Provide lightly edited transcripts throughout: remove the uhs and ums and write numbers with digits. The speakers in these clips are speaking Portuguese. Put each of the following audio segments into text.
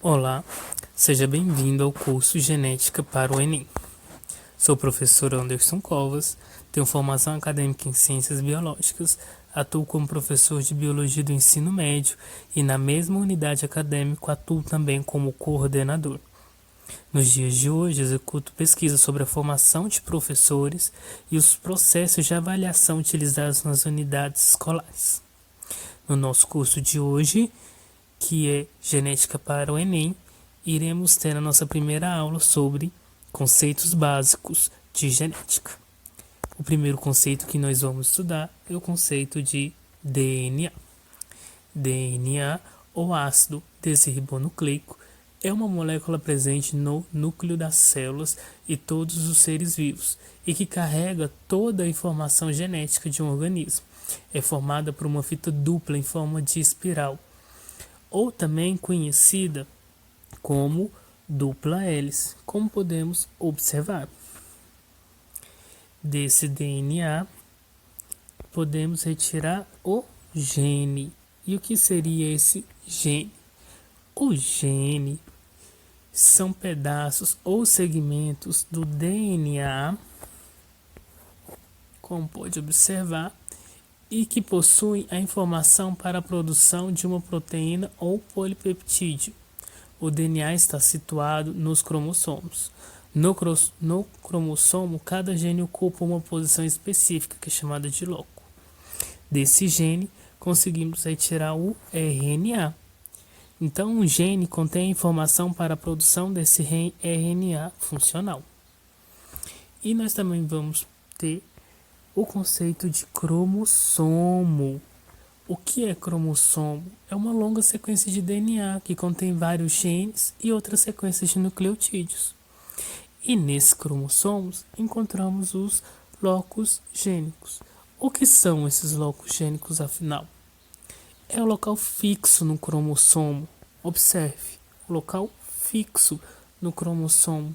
Olá, seja bem-vindo ao curso Genética para o Enem. Sou o professor Anderson Covas, tenho formação acadêmica em Ciências Biológicas, atuo como professor de Biologia do Ensino Médio e na mesma unidade acadêmica atuo também como coordenador. Nos dias de hoje, executo pesquisa sobre a formação de professores e os processos de avaliação utilizados nas unidades escolares. No nosso curso de hoje, que é Genética para o Enem, iremos ter a nossa primeira aula sobre conceitos básicos de genética. O primeiro conceito que nós vamos estudar é o conceito de DNA. DNA, ou ácido desoxiribonucleico, é uma molécula presente no núcleo das células e todos os seres vivos e que carrega toda a informação genética de um organismo. É formada por uma fita dupla em forma de espiral, ou também conhecida como dupla hélice, como podemos observar. Desse DNA, podemos retirar o gene. E o que seria esse gene? O gene são pedaços ou segmentos do DNA, como pode observar, e que possuem a informação para a produção de uma proteína ou polipeptídeo. O DNA está situado nos cromossomos. No cromossomo, cada gene ocupa uma posição específica, que é chamada de loco. Desse gene, conseguimos retirar o RNA. Então, um gene contém a informação para a produção desse RNA funcional. E nós também vamos ter o conceito de cromossomo. O que é cromossomo? É uma longa sequência de DNA que contém vários genes e outras sequências de nucleotídeos. E nesses cromossomos encontramos os locos gênicos. O que são esses locos gênicos, afinal? É o local fixo no cromossomo. Observe, o local fixo no cromossomo,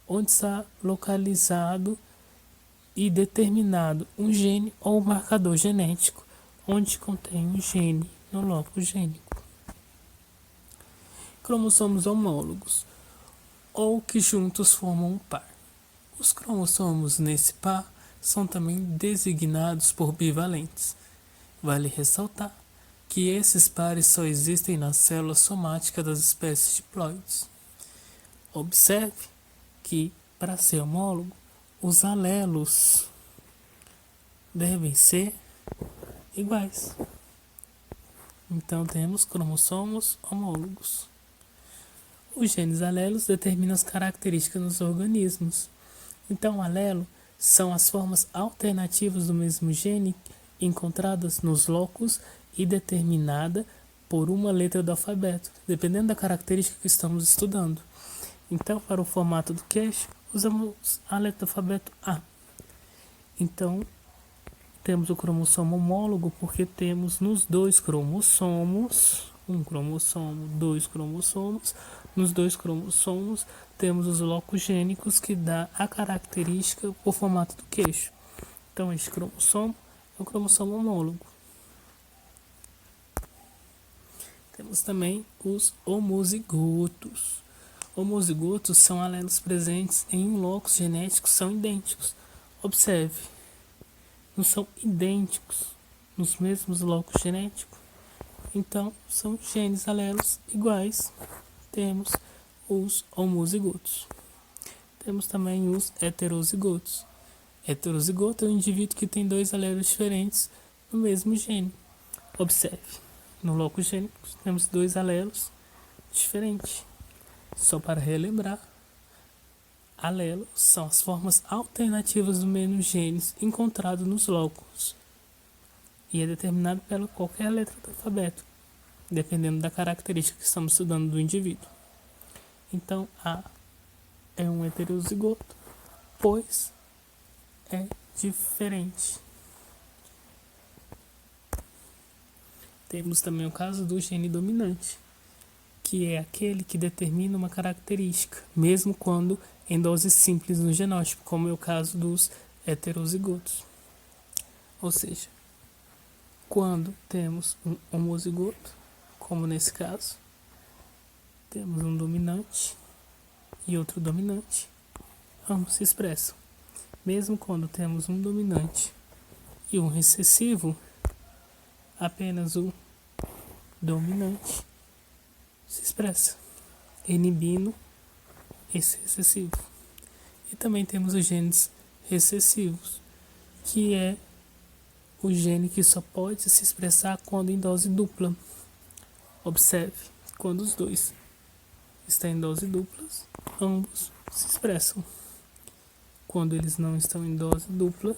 onde está localizado e determinado um gene ou marcador genético, onde contém um gene no loco gênico. Cromossomos homólogos, ou que juntos formam um par. Os cromossomos nesse par são também designados por bivalentes. Vale ressaltar que esses pares só existem na célula somática das espécies diploides. Observe que, para ser homólogo, os alelos devem ser iguais. Então temos cromossomos homólogos. Os genes alelos determinam as características nos organismos. Então, alelo são as formas alternativas do mesmo gene encontradas nos locos e determinada por uma letra do alfabeto, dependendo da característica que estamos estudando. Então, para o formato do queixo, usamos a letra do alfabeto A. Então, temos o cromossomo homólogo porque temos nos dois cromossomos, um cromossomo, dois cromossomos. Nos dois cromossomos temos os locos gênicos que dá a característica por formato do queixo. Então, este cromossomo é o cromossomo homólogo. Temos também os homozigotos. Homozigotos são alelos presentes em um locus genético, são idênticos. Observe, não são idênticos nos mesmos locus genéticos. Então, são genes alelos iguais. Temos os homozigotos. Temos também os heterozigotos. Heterozigoto é um indivíduo que tem dois alelos diferentes no mesmo gene. Observe, no locus gênico temos dois alelos diferentes. Só para relembrar, alelos são as formas alternativas do mesmo gene encontrado nos locus e é determinado pela qualquer letra do alfabeto, dependendo da característica que estamos estudando do indivíduo. Então, A é um heterozigoto, pois é diferente. Temos também o caso do gene dominante, que é aquele que determina uma característica, mesmo quando em doses simples no genótipo, como é o caso dos heterozigotos. Ou seja, quando temos um homozigoto, como nesse caso, temos um dominante e outro dominante, ambos se expressam. Mesmo quando temos um dominante e um recessivo, apenas o dominante se expressa, inibindo esse recessivo. E também temos os genes recessivos, que é o gene que só pode se expressar quando em dose dupla. Observe, quando os dois estão em dose duplas, ambos se expressam. Quando eles não estão em dose dupla,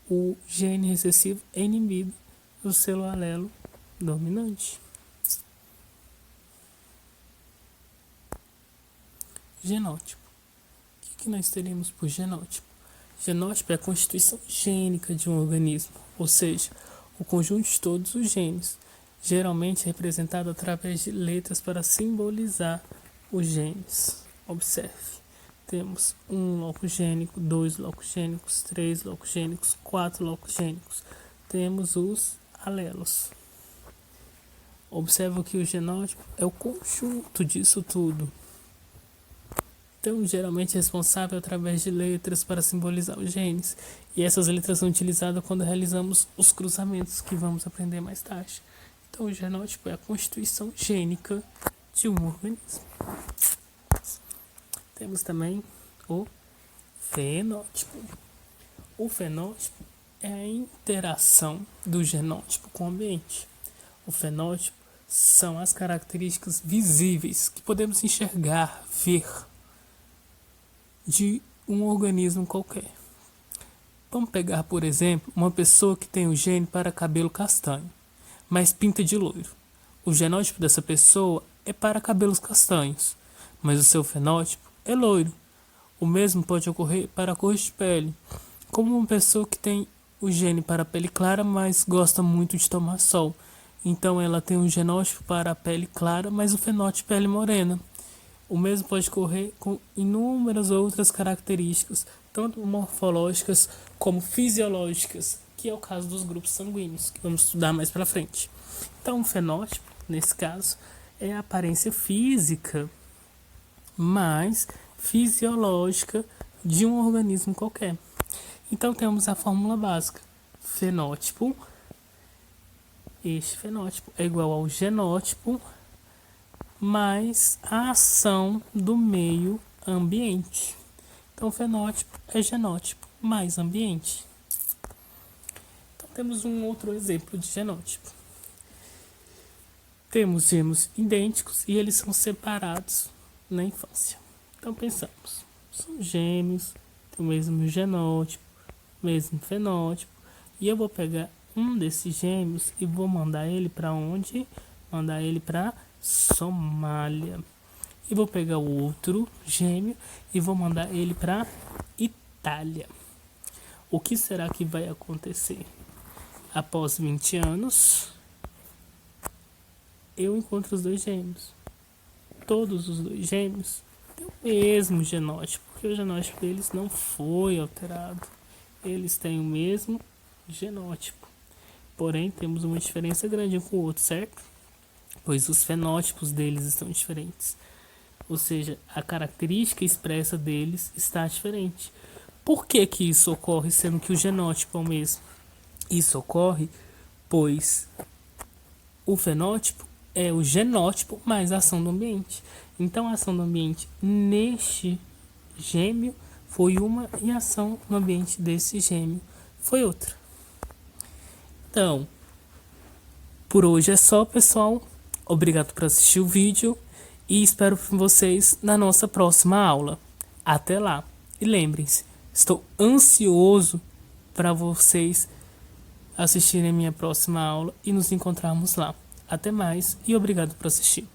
o gene recessivo é inibido do selo alelo dominante. Genótipo. O que nós teremos por genótipo? Genótipo é a constituição gênica de um organismo, ou seja, o conjunto de todos os genes, geralmente representado através de letras para simbolizar os genes. Observe, temos um locogênico, 2 locogênicos, 3 locogênicos, 4 locogênicos. Temos os alelos. Observe que o genótipo é o conjunto disso tudo. Então, geralmente é responsável através de letras para simbolizar os genes. E essas letras são utilizadas quando realizamos os cruzamentos, que vamos aprender mais tarde. Então, o genótipo é a constituição gênica de um organismo. Temos também o fenótipo. O fenótipo é a interação do genótipo com o ambiente. O fenótipo são as características visíveis que podemos enxergar, ver de um organismo qualquer. Vamos pegar, por exemplo, uma pessoa que tem o gene para cabelo castanho, mas pinta de loiro. O genótipo dessa pessoa é para cabelos castanhos, mas o seu fenótipo é loiro. O mesmo pode ocorrer para a cor de pele, como uma pessoa que tem o gene para a pele clara, mas gosta muito de tomar sol. Então ela tem um genótipo para a pele clara, mas o fenótipo é pele morena. O mesmo pode ocorrer com inúmeras outras características, tanto morfológicas como fisiológicas, que é o caso dos grupos sanguíneos, que vamos estudar mais para frente. Então, o fenótipo, nesse caso, é a aparência física, mais fisiológica de um organismo qualquer. Então, temos a fórmula básica. Fenótipo, este fenótipo é igual ao genótipo mais a ação do meio ambiente. Então, fenótipo é genótipo mais ambiente. Então, temos um outro exemplo de genótipo. Temos gêmeos idênticos e eles são separados na infância. Então, pensamos, são gêmeos, têm o mesmo genótipo, mesmo fenótipo, e eu vou pegar um desses gêmeos e vou mandar ele para onde? Mandar ele para Somália. E vou pegar o outro gêmeo e vou mandar ele para Itália. O que será que vai acontecer? Após 20 anos, eu encontro os dois gêmeos. Todos os dois gêmeos têm o mesmo genótipo, porque o genótipo deles não foi alterado. Eles têm o mesmo genótipo. Porém, temos uma diferença grande um com o outro, certo? Pois os fenótipos deles estão diferentes. Ou seja, a característica expressa deles está diferente. Por que que isso ocorre, sendo que o genótipo é o mesmo? Isso ocorre pois o fenótipo é o genótipo mais a ação do ambiente. Então, a ação do ambiente neste gêmeo foi uma e a ação no ambiente desse gêmeo foi outra. Então, por hoje é só, pessoal. Obrigado por assistir o vídeo e espero vocês na nossa próxima aula. Até lá. E lembrem-se, estou ansioso para vocês assistirem a minha próxima aula e nos encontrarmos lá. Até mais e obrigado por assistir.